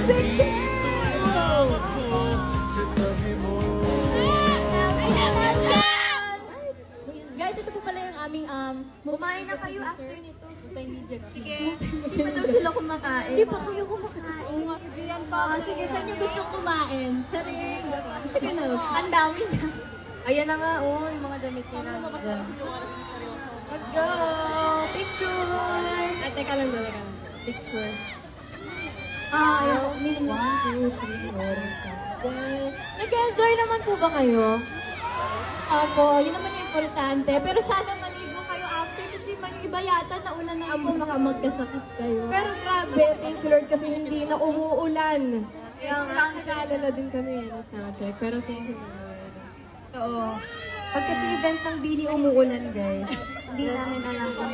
picture! Guys, ito po pala yung aming Kumain na kayo after nito. multimedia. Sige, hindi pa daw sila kumakain. Hindi pa kayo kumakain. Sige yan pa. Sige, saan niyo gusto kumain? Charing. Sige na. Ang dami na. Ayan na nga, oh, yung mga damit nila. Let's go! Picture! Ay, teka lang, teka lang. Picture. Ayaw. 1, 2, 3, 4, 5. Guys, nag-enjoy naman po ba kayo? Ako, yun naman yung importante. Pero sana maligo kayo after kasi yung iba yata nauna na ako baka magkasakit kayo. Pero grabe, thank you Lord kasi hindi na umuulan. Kaya nga, nag-aalala din kami ng soundcheck. Pero thank you Lord. Oo. Pag kasi event ng Bini umuulan, guys, hindi namin alam kung